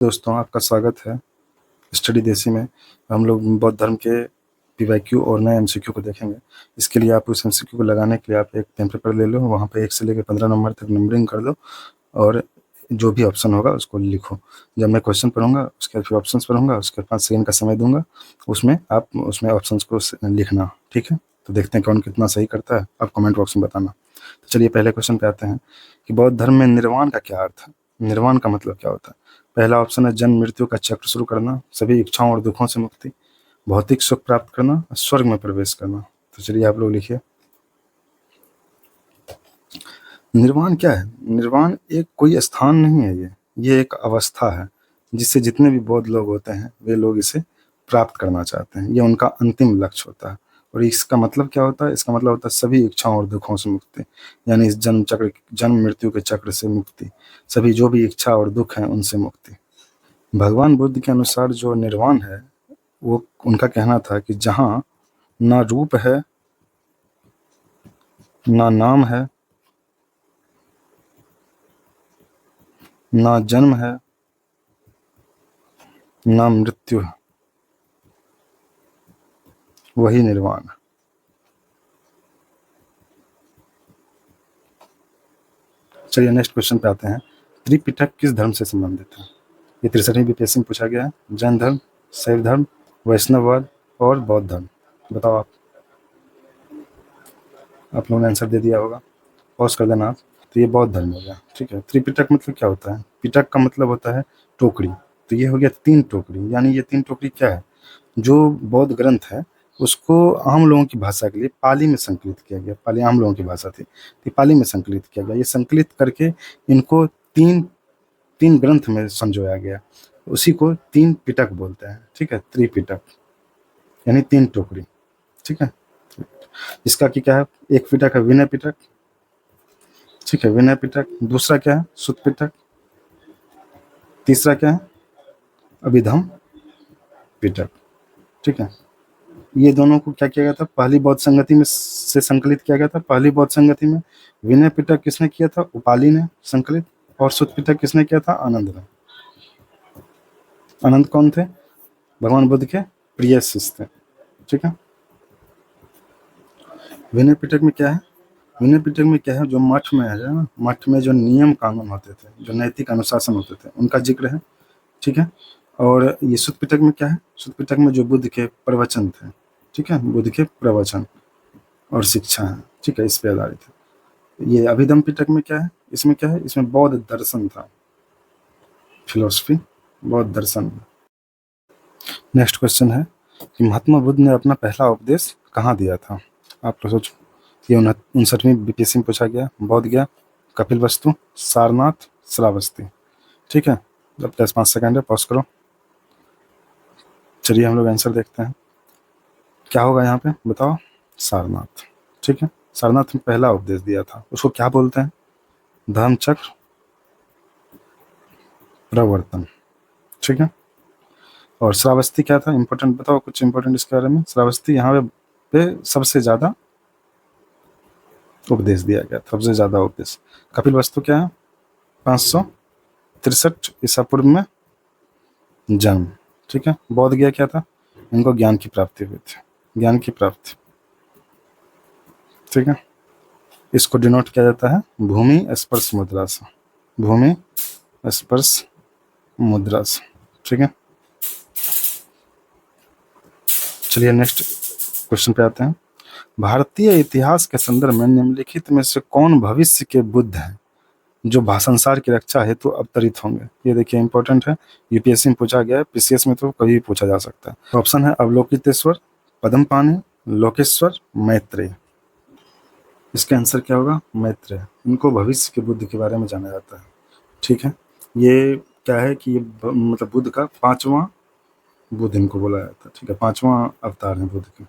दोस्तों, आपका स्वागत है स्टडी देसी में। हम लोग बौद्ध धर्म के पीवाईक्यू और नए एमसीक्यू को देखेंगे। इसके लिए आप उस एमसीक्यू को लगाने के लिए आप एक पेन पेपर ले लो, वहाँ पे 1 से लेकर 15 नंबर तक नंबरिंग कर दो और जो भी ऑप्शन होगा उसको लिखो। जब मैं क्वेश्चन पढ़ूंगा उसके बाद फिर ऑप्शंस पढ़ूंगा, उसके बाद 5 सेकंड का समय दूंगा, उसमें आप उसमें ऑप्शंस को लिखना। ठीक है, तो देखते हैं कौन कितना सही करता है, आप कमेंट बॉक्स में बताना। तो चलिए पहले क्वेश्चन पे आते हैं कि बौद्ध धर्म में निर्वाण का क्या अर्थ है। निर्वाण का मतलब क्या होता है? पहला ऑप्शन है जन्म मृत्यु का चक्र शुरू करना, सभी इच्छाओं और दुखों से मुक्ति, भौतिक सुख प्राप्त करना, स्वर्ग में प्रवेश करना। तो चलिए आप लोग लिखिए। निर्वाण क्या है? निर्वाण एक कोई स्थान नहीं है, ये एक अवस्था है जिससे जितने भी बौद्ध लोग होते हैं वे लोग इसे प्राप्त करना चाहते हैं। ये उनका अंतिम लक्ष्य होता है। और इसका मतलब क्या होता है? इसका मतलब होता है सभी इच्छाओं और दुखों से मुक्ति, यानी इस जन्म मृत्यु के चक्र से मुक्ति, सभी जो भी इच्छा और दुख हैं उनसे मुक्ति। भगवान बुद्ध के अनुसार जो निर्वाण है वो उनका कहना था कि जहाँ ना रूप है, ना नाम है, ना जन्म है, ना मृत्यु है, वही निर्वाण है। चलिए नेक्स्ट क्वेश्चन पे आते हैं। त्रिपिटक किस धर्म से संबंधित है? ये 63वीं बीपीएससी में पूछा गया है। जैन धर्म, शैव धर्म, वैष्णववाद और बौद्ध धर्म। बताओ आप लोगों ने आंसर दे दिया होगा, पॉज कर देना आप। तो ये बौद्ध धर्म हो गया। ठीक है, त्रिपिटक मतलब क्या होता है? पिटक का मतलब होता है टोकरी। तो ये हो गया 3 टोकरी, यानी ये 3 टोकरी क्या है? जो बौद्ध ग्रंथ है उसको आम लोगों की भाषा के लिए पाली में संकलित किया गया। पाली आम लोगों की भाषा थी, तो पाली में संकलित किया गया। ये संकलित करके इनको तीन तीन ग्रंथ में संजोया गया, उसी को 3 पिटक बोलते हैं। ठीक है, त्रिपिटक यानी 3 टोकरी। ठीक है, इसका क्या है? एक पिटक है विनय पिटक। ठीक है, विनय पिटक। दूसरा क्या है? सुत्त पिटक। तीसरा क्या है? अभिधम पिटक। ठीक है, ये दोनों को क्या किया गया था? पहली बौद्ध संगति में से संकलित किया गया था। पहली बौद्ध संगति में विनय पिटक किसने किया था? उपाली ने संकलित। और सुत्त पिटक किसने किया था? आनंद ने। आनंद कौन थे? भगवान बुद्ध के प्रिय शिष्य थे। ठीक है, विनय पिटक में क्या है? विनय पिटक में क्या है? जो मठ में है ना, मठ में जो नियम कानून होते थे, जो नैतिक अनुशासन होते थे, उनका जिक्र है। ठीक है, और ये सुत्त पिटक में क्या है? सुत्त पिटक में जो बुद्ध के प्रवचन थे। ठीक है, बुद्ध के प्रवचन और शिक्षा है। ठीक है, इस पे आधारित है। ये अभिधम पिटक में क्या है? इसमें क्या है? इसमें बौद्ध दर्शन था, फिलोसफी, बौद्ध दर्शन। नेक्स्ट क्वेश्चन है कि महात्मा बुद्ध ने अपना पहला उपदेश कहाँ दिया था? आप लोग सोचो। ये 59वीं बीपीएससी में पूछा गया। बौद्ध गया, कपिलवस्तु, सारनाथ, श्रावस्ती। ठीक है, जब 5 सेकंड है, पॉज करो। चलिए हम लोग आंसर देखते हैं क्या होगा यहाँ पे, बताओ। सारनाथ। ठीक है, सारनाथ में पहला उपदेश दिया था, उसको क्या बोलते हैं? धर्मचक्र प्रवर्तन। ठीक है, और श्रावस्ती क्या था? इंपॉर्टेंट बताओ कुछ इंपॉर्टेंट इसके बारे में। श्रावस्ती यहाँ पे सबसे ज्यादा उपदेश दिया गया, सबसे ज्यादा उपदेश। कपिलवस्तु क्या है? 563 ईसा पूर्व में जन्म। ठीक है, बौद्ध गया क्या था? इनको ज्ञान की प्राप्ति हुई थी, ज्ञान की प्राप्ति। ठीक है, इसको डिनोट किया जाता है भूमि स्पर्श मुद्रा से, भूमि स्पर्श मुद्रा से। ठीक है, चलिए नेक्स्ट क्वेश्चन पे आते हैं। भारतीय इतिहास के संदर्भ में निम्नलिखित में से कौन भविष्य के बुद्ध हैं जो संसार की रक्षा हेतु अवतरित होंगे? ये देखिए इंपॉर्टेंट है, यूपीएससी में पूछा गया है, पीसीएस में तो कभी भी पूछा जा सकता है। ऑप्शन है अवलोकितेश्वर, पद्मपाणि, लोकेश्वर, मैत्रेय। इसका आंसर क्या होगा? मैत्रेय। इनको भविष्य के बुद्ध के बारे में जाना जाता है। ठीक है, ये क्या है कि ये मतलब बुद्ध का 5वां बुद्ध इनको बोला जाता है। ठीक है, 5वां अवतार है बुद्ध के।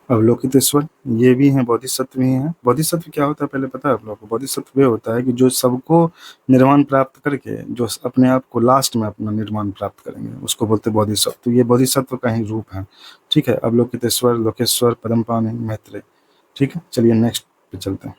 अवलोकितेश्वर ये भी हैं, बोधिसत्व ही हैं। बोधिसत्व क्या होता है पहले पता है आप लोगों को? बोधिसत्व वे होता है कि जो सबको निर्वाण प्राप्त करके जो अपने आप को लास्ट में अपना निर्वाण प्राप्त करेंगे, उसको बोलते हैं बोधिसत्व। तो ये बोधिसत्व का ही रूप है। ठीक है, अवलोकितेश्वर, लोकेश्वर, पद्मपाणि, मैत्रेय। ठीक है, चलिए नेक्स्ट पे चलते हैं।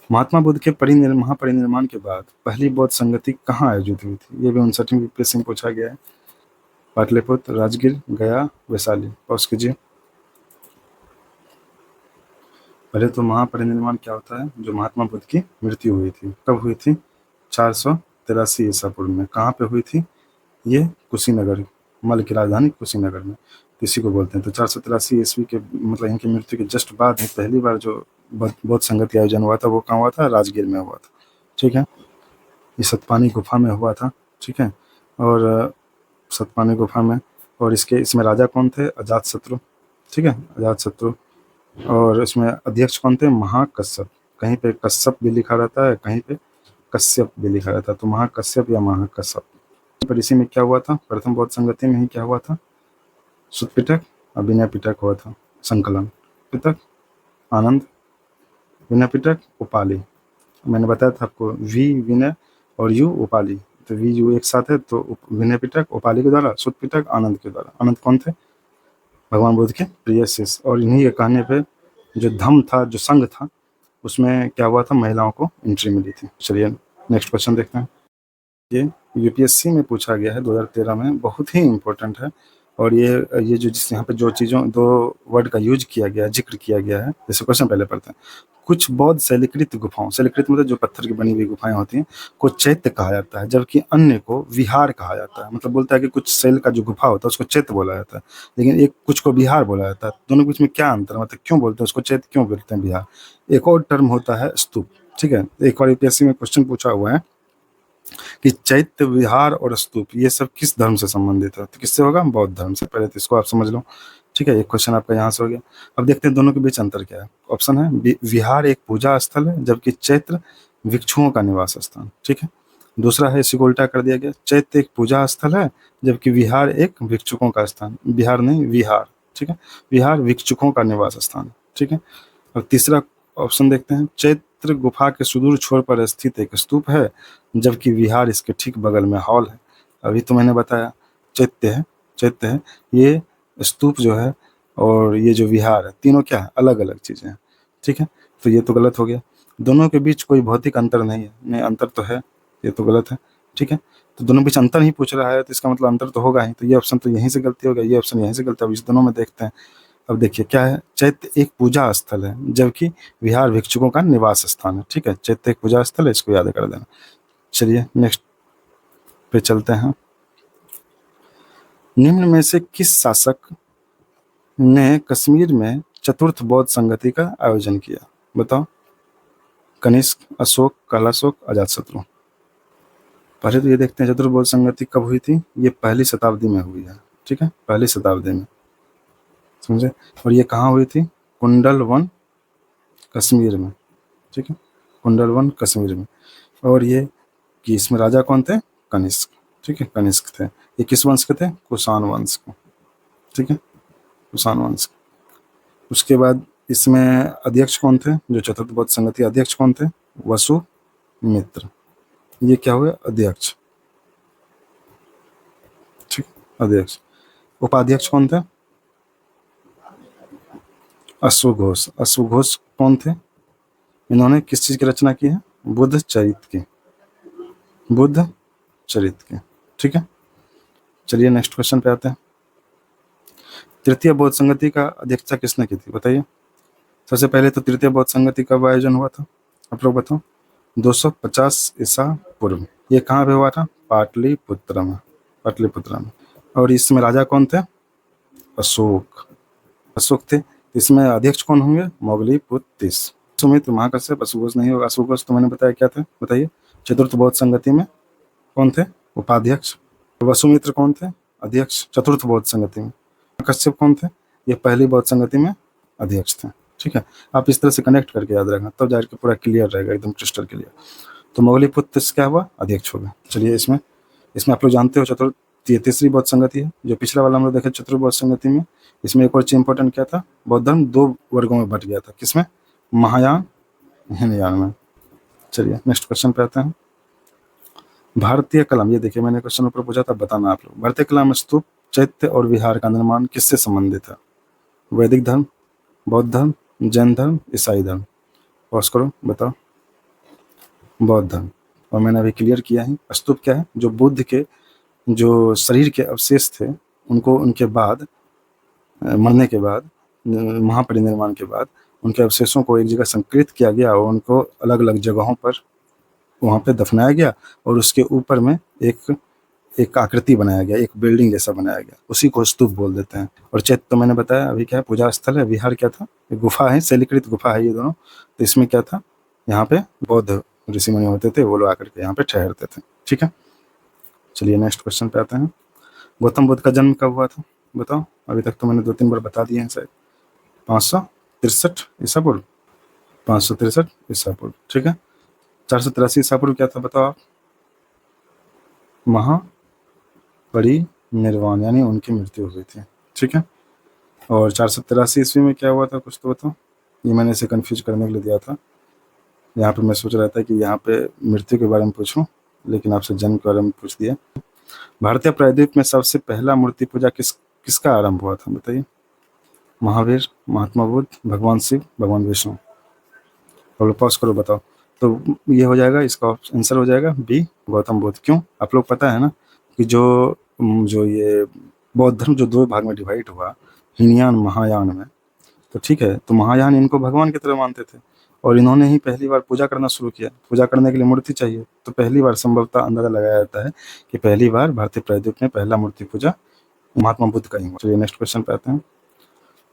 महात्मा बुद्ध के महापरिनिर्माण के बाद पहली बौद्ध संगति कहाँ आयोजित हुई थी? ये भी 59वीं पेज में पूछा गया है। पाटलिपुत्र, राजगीर, गया, वैशाली। पॉज कीजिए। पहले तो महापरिनिर्माण क्या होता है? जो महात्मा बुद्ध की मृत्यु हुई थी, कब हुई थी? 483 ईसा पूर्व में। कहाँ पे हुई थी? ये कुशीनगर, मल की राजधानी कुशीनगर में, तो इसी को बोलते हैं। तो 483 ईस्वी के मतलब इनकी मृत्यु के जस्ट बाद ही पहली बार जो बौद्ध संगत का आयोजन हुआ था वो कहाँ हुआ था? राजगीर में हुआ था। ठीक है, ये सतपानी गुफा में हुआ था। ठीक है, और सतपानी गुफा में, और इसमें राजा कौन थे? अजातशत्रु। ठीक है, अजातशत्रु। और इसमें अध्यक्ष कौन थे? महाकश्यप। कहीं पे कश्यप भी लिखा रहता है, कहीं पे कश्यप भी लिखा रहता है, तो महाकश्यप या महाकश्यप। पर इसी में क्या हुआ था? प्रथम बौद्ध संगति में ही क्या हुआ था? सुत पिटक और विनय पिटक हुआ था। संकलन, पिटक आनंद, विनय पिटक उपालि। मैंने बताया था आपको, वी विनय और यू उपालि, तो वी यू एक साथ है, तो विनय पिटक उपालि के द्वारा, सुत पिटक आनंद के द्वारा। आनंद कौन थे? भगवान बुद्ध के प्रिय शिष्य। और इन्हीं के कहने पे जो धम्म था, जो संघ था, उसमें क्या हुआ था? महिलाओं को एंट्री मिली थी। चलिए नेक्स्ट क्वेश्चन देखते हैं। ये यूपीएससी में पूछा गया है 2013 में, बहुत ही इम्पोर्टेंट है। और ये जो जिस यहाँ पे जो चीज़ों, दो वर्ड का यूज किया गया है, जिक्र किया गया है, जैसे क्वेश्चन पहले पढ़ते हैं। कुछ बौद्ध शैलकृत गुफाओं, शैलकृत मतलब जो पत्थर की बनी हुई गुफाएं होती हैं, को चैत्य कहा जाता है, जबकि अन्य को विहार कहा जाता है। मतलब बोलता है कि कुछ शैल का जो गुफा होता है उसको चैत्य बोला जाता है, लेकिन एक कुछ को विहार बोला जाता है। दोनों के बीच में क्या अंतर है? मतलब क्यों बोलते हैं उसको चैत्य, क्यों बोलते हैं विहार? एक और टर्म होता है स्तूप। ठीक है, एक बार यूपीएससी में क्वेश्चन पूछा हुआ है कि चैत्य, विहार और स्तूप ये सब किस धर्म से संबंधित है? तो किससे होगा? बौद्ध धर्म से। पहले तो इसको आप समझ लो। ठीक है, एक क्वेश्चन आपका यहाँ से हो गया। अब देखते हैं दोनों के बीच अंतर क्या है। ऑप्शन है विहार एक पूजा स्थल है, जबकि चैत्र भिक्षुओं का निवास स्थान। ठीक है, दूसरा है, इसी को उल्टा कर दिया गया, चैत्य एक पूजा स्थल है, जबकि विहार एक भिक्षुकों का स्थान। विहार नहीं, विहार। ठीक है, विहार भिक्षुकों का निवास स्थान। ठीक है, और तीसरा ऑप्शन देखते हैं, चैत्र गुफा के सुदूर छोर पर स्थित एक स्तूप है, जबकि विहार इसके ठीक बगल में हॉल है। अभी तो मैंने बताया चैत्य है, चैत्य है ये स्तूप जो है, और ये जो विहार है, तीनों क्या है? अलग अलग चीज़ें हैं। ठीक है, तो ये तो गलत हो गया। दोनों के बीच कोई भौतिक अंतर नहीं है, नहीं अंतर तो है, ये तो गलत है। ठीक है, तो दोनों बीच अंतर ही पूछ रहा है, तो इसका मतलब अंतर तो होगा ही, तो ये ऑप्शन तो यहीं से गलती हो गया, ये ऑप्शन यहीं से गलती है। अब इस दोनों में देखते हैं। अब देखिए क्या है, चैत्य एक पूजा स्थल है, जबकि विहार भिक्षुकों का निवास स्थान है। ठीक है, चैत्य एक पूजा स्थल है, इसको याद कर देना। चलिए नेक्स्ट पे चलते हैं। निम्न में से किस शासक ने कश्मीर में चतुर्थ बौद्ध संगति का आयोजन किया? बताओ। कनिष्क, अशोक, कालाशोक, अजातशत्रु। पहले तो ये देखते हैं चतुर्थ बौद्ध संगति कब हुई थी। ये पहली शताब्दी में हुई है। ठीक है, पहली शताब्दी में, समझे। और ये कहाँ हुई थी? कुंडलवन, कश्मीर में। ठीक है, कुंडलवन कश्मीर में। और ये कि इसमें राजा कौन थे? कनिष्क। ठीक है, कनिष्क थे। ये किस वंश के थे? कुषाण वंश के। ठीक है, कुषाण वंश। उसके बाद इसमें अध्यक्ष कौन थे? जो चतुर्थ बौद्ध संगति अध्यक्ष कौन थे? वसुमित्र। ये क्या हुए? अध्यक्ष। ठीक, अध्यक्ष। उपाध्यक्ष कौन थे? अश्वघोष। अश्वघोष कौन थे? इन्होंने किस चीज की रचना की है? बुद्ध चरित की, बुद्ध चरित की। ठीक है, चलिए नेक्स्ट क्वेश्चन पे आते हैं। तृतीय बौद्ध संगति का अध्यक्षता किसने की थी? बताइए। सबसे पहले तो तृतीय बौद्ध संगति कब आयोजन हुआ था? आप लोग बताओ। 250 ईसा पूर्व। ये कहाँ पे हुआ था? पाटलिपुत्र में, पाटलिपुत्र में। और इसमें राजा कौन थे? अशोक, अशोक थे। इसमें अध्यक्ष कौन होंगे? मोगलीपुत्तिस। सुमित्र, महाकश्यप, अश्वघोष नहीं होगा। अश्वघोष तो मैंने बताया क्या थे, बताइए। चतुर्थ बौद्ध संगति में कौन थे? उपाध्यक्ष। वसुमित्र कौन थे? अध्यक्ष, चतुर्थ बौद्ध संगति में। कश्यप कौन थे? ये पहली बौद्ध संगति में अध्यक्ष थे। ठीक है, आप इस तरह से कनेक्ट करके याद रखना, तब जाकर पूरा क्लियर रहेगा, एकदम क्रिस्टल क्लियर। तो मोगलीपुत्र क्या हुआ? अध्यक्ष हो गए। चलिए इसमें इसमें आप लोग जानते हो तीसरी बौद्ध संगति है, जो पिछला वाला हम लोग देखे चतुर्थ बौद्ध संगति में। इसमें एक और चीज इंपॉर्टेंट क्या था? बौद्ध धर्म दो वर्गों में बट गया था। किसमें? महायान, हीनयान में। चलिए नेक्स्ट क्वेश्चन पे आते हैं। भारतीय कला, ये देखिए मैंने क्वेश्चन ऊपर पूछा था, बताना आप लोग। भारतीय कला में स्तूप, चैत्य और विहार का निर्माण किससे संबंधित है? वैदिक धर्म, बौद्ध धर्म, जैन धर्म, ईसाई धर्म। पॉज करो, बताओ। बौद्ध धर्म। और मैंने अभी क्लियर किया है, स्तूप क्या है, जो बुद्ध के जो शरीर के अवशेष थे, उनको उनके बाद मरने के बाद, महापरिनिर्वाण के बाद उनके अवशेषों को एक जगह संकलित किया गया और उनको अलग अलग जगहों पर वहाँ पे दफनाया गया, और उसके ऊपर में एक एक आकृति बनाया गया, एक बिल्डिंग जैसा बनाया गया, उसी को स्तूप बोल देते हैं। और चैत्य तो मैंने बताया अभी क्या है, पूजा स्थल है। विहार क्या था, एक गुफा है, शैलीकृत गुफा है ये दोनों। तो इसमें क्या था, यहाँ पे बौद्ध ऋषि मुनि होते थे, वो लोग आकर के यहाँ पे ठहरते थे। ठीक है, चलिए नेक्स्ट क्वेश्चन पे आते हैं। गौतम बुद्ध का जन्म कब हुआ था, बताओ। अभी तक तो मैंने 2-3 बार बता दिए हैं शायद। 563 ईसा पूर्व, 563 ईसा पूर्व। ठीक है, 483 ईसा पूर्व क्या था, बताओ आप। महापरिनिर्वाण, यानी उनकी मृत्यु हुई थी। ठीक है, और 483 ईस्वी में क्या हुआ था, कुछ तो बताओ। ये मैंने इसे कंफ्यूज करने के लिए दिया था। यहाँ पे मैं सोच रहा था कि यहाँ पे मृत्यु के बारे में पूछूं, लेकिन आपसे जन्म के बारे में पूछ दिया। भारतीय प्रायद्वीप में सबसे पहला मूर्ति पूजा किसका आरंभ हुआ था, बताइए। महावीर, महात्मा बुद्ध, भगवान शिव, भगवान विष्णु। और पॉज करो, बताओ। तो ये हो जाएगा, इसका आंसर हो जाएगा बी, गौतम बुद्ध। क्यों, आप लोग पता है ना कि जो जो ये बौद्ध धर्म जो 2 भाग में डिवाइड हुआ, हीनयान महायान में, तो ठीक है, तो महायान इनको भगवान की तरह मानते थे, और इन्होंने ही पहली बार पूजा करना शुरू किया। पूजा करने के लिए मूर्ति चाहिए, तो पहली बार संभवतः अंदाजा लगाया जाता है कि पहली बार भारतीय प्रायद्वीप में पहला मूर्ति पूजा महात्मा बुद्ध का ही हुआ। चलिए नेक्स्ट क्वेश्चन पे आते हैं।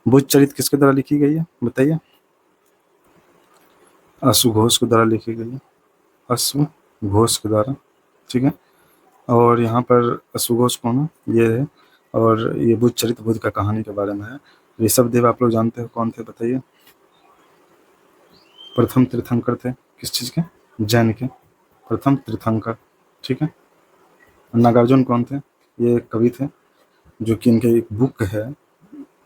बुद्ध चरित किसके द्वारा लिखी गई है, बताइए। अश्वघोष के द्वारा लिखी गई है, अश्वघोष के द्वारा। ठीक है, और यहाँ पर अश्वघोष कौन है, ये है। और ये बुद्ध चरित बुद्ध का कहानी के बारे में है। ऋषभदेव आप लोग जानते हो कौन थे, बताइए। प्रथम तीर्थंकर थे, किस चीज़ के, जैन के प्रथम तीर्थंकर। ठीक है, नागार्जुन कौन थे, ये कवि थे, जो कि इनके एक बुक है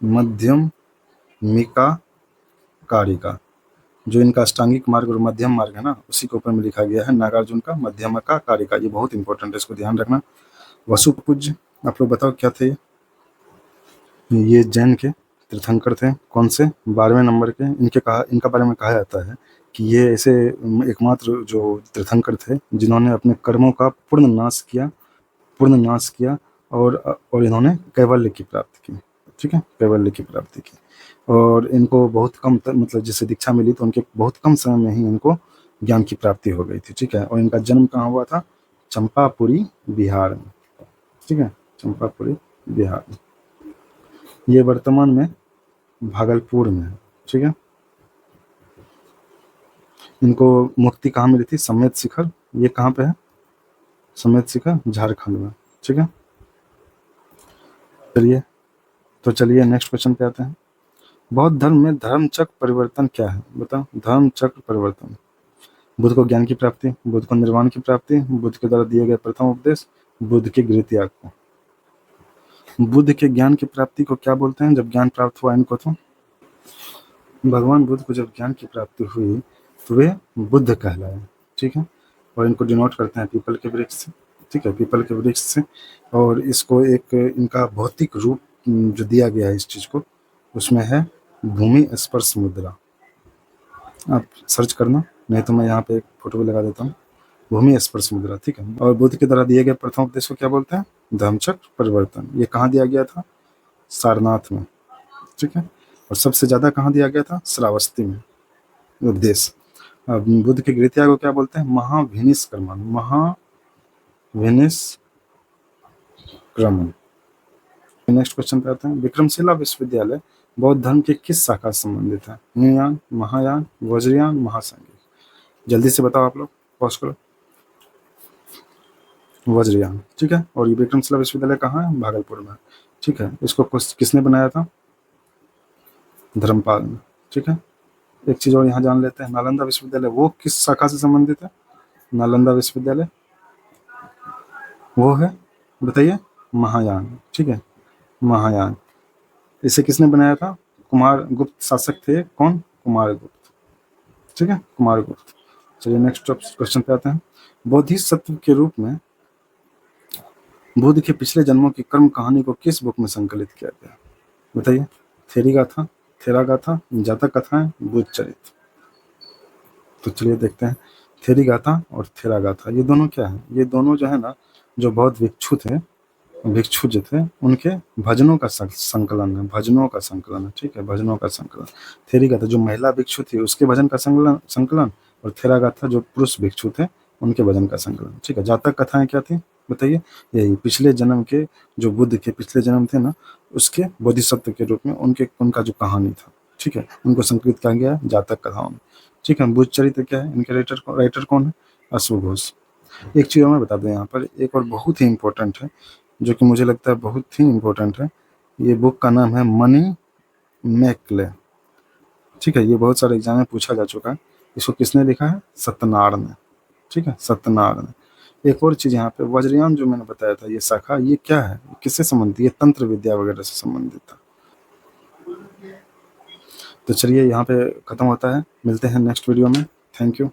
मध्यमिका कारिका, जो इनका अष्टांगिक मार्ग और मध्यम मार्ग है ना, उसी के ऊपर में लिखा गया है, नागार्जुन का मध्यमिका कारिका। ये बहुत इंपॉर्टेंट है, इसको ध्यान रखना। वसुपूज्य, आप लोग बताओ क्या थे ये जैन के तीर्थंकर थे, कौन से, 12वें नंबर के। इनका बारे में कहा जाता है कि ये ऐसे एकमात्र जो तीर्थंकर थे जिन्होंने अपने कर्मों का पूर्ण नाश किया, और इन्होंने कैवल्य की प्राप्ति की। ठीक है, कैवल्य की प्राप्ति की। और इनको बहुत कम मतलब जिससे दीक्षा मिली, तो उनके बहुत कम समय में ही इनको ज्ञान की प्राप्ति हो गई थी। ठीक है, और इनका जन्म कहाँ हुआ था, चंपापुरी बिहार में। ठीक है, चंपापुरी बिहार में, ये वर्तमान में भागलपुर में है। ठीक है, इनको मुक्ति कहाँ मिली थी, समेत शिखर, ये कहाँ पे है, समेत शिखर झारखंड में। ठीक है, चलिए नेक्स्ट क्वेश्चन पे आते हैं। बौद्ध धर्म में धर्म चक्र परिवर्तन क्या है, बताओ। धर्म चक्र परिवर्तन, बुद्ध को ज्ञान की प्राप्ति, बुद्ध को निर्वाण की प्राप्ति, बुद्ध के द्वारा दिए गए प्रथम उपदेश, बुद्ध के गृहत्याग को। बुद्ध के ज्ञान की प्राप्ति को क्या बोलते हैं, जब ज्ञान प्राप्त हुआ इनको, तो भगवान बुद्ध को जब ज्ञान की प्राप्ति हुई तो वे बुद्ध कहलाए। ठीक है, और इनको डिनोट करते हैं पीपल के वृक्ष से। ठीक है, पीपल के वृक्ष से। और इसको एक इनका भौतिक रूप जो दिया गया है इस चीज़ को, उसमें है भूमि स्पर्श मुद्रा। आप सर्च करना, नहीं तो मैं यहाँ पे एक फोटो भी लगा देता हूँ, भूमि स्पर्श मुद्रा। ठीक है, और बुद्ध के द्वारा दिए गए प्रथम उपदेश को क्या बोलते हैं, धर्मचक्र परिवर्तन। ये कहाँ दिया गया था, सारनाथ में। ठीक है, और सबसे ज़्यादा कहाँ दिया गया था, श्रावस्ती में उपदेश। बुद्ध के गृहत्याग को क्या बोलते हैं, महाविनिष्क्रमण, महाविनिष्क्रमण। नेक्स्ट क्वेश्चन पे आते हैं। विक्रमशिला विश्वविद्यालय बौद्ध धर्म के किस शाखा से संबंधित है, हीनयान, महायान, वज्रयान, महासंघी। जल्दी से बताओ आप लोग, पॉज करो। वज्रयान। ठीक है, और ये विक्रमशिला विश्वविद्यालय कहाँ है, भागलपुर में। ठीक है, इसको किसने बनाया था, धर्मपाल ने। ठीक है, एक चीज और यहाँ जान लेते हैं, नालंदा विश्वविद्यालय वो किस शाखा से संबंधित है, नालंदा विश्वविद्यालय वो है, बताइए, महायान। ठीक है, महायान। इसे किसने बनाया था, कुमार गुप्त शासक थे, कौन, कुमार गुप्त। ठीक है, कुमार गुप्त। चलिए नेक्स्ट क्वेश्चन पे आते हैं। बोधिसत्व के रूप में बुद्ध के पिछले जन्मों की कर्म कहानी को किस बुक में संकलित किया गया, बताइए। थेरा गाथा, जातक कथाएं, बुद्ध चरित। तो चलिए देखते हैं। थेरीगाथा और थेरागाथा, ये दोनों क्या है, ये दोनों जो है ना, जो बौद्ध भिक्षु जो थे उनके भजनों का संकलन है, भजनों का संकलन है, ठीक है, भजनों का संकलन। थेरीगाथा जो महिला भिक्षु थी उसके भजन का संकलन, और थेरागाथा जो पुरुष भिक्षु थे उनके भजन का संकलन, ठीक है। जातक कथाएं क्या थी बताइए, यही पिछले जन्म के, जो बुद्ध के पिछले जन्म थे ना, उसके बोधिसत्व के रूप में उनका जो कहानी था, ठीक है, उनको संकलित किया गया जातक कथाओं में, ठीक है। बुद्ध चरित्र क्या है, इनके राइटर कौन है, अश्वघोष घोष। एक चीज़ और मैं बता दूं यहाँ पर, एक और बहुत ही इम्पोर्टेंट है, जो कि मुझे लगता है बहुत ही इम्पोर्टेंट है। ये बुक का नाम है मनी मैकले, ठीक है। ये बहुत सारे एग्जाम में पूछा जा चुका है। इसको किसने लिखा है, सत्यनारायण ने, ठीक है, सत्यनारायण ने। एक और चीज़ यहाँ पे, वज्रयान जो मैंने बताया था, ये शाखा, ये क्या है, किससे संबंधित, ये तंत्र विद्या वगैरह से संबंधित था। तो चलिए यहाँ पे खत्म होता है, मिलते हैं नेक्स्ट वीडियो में। Thank you.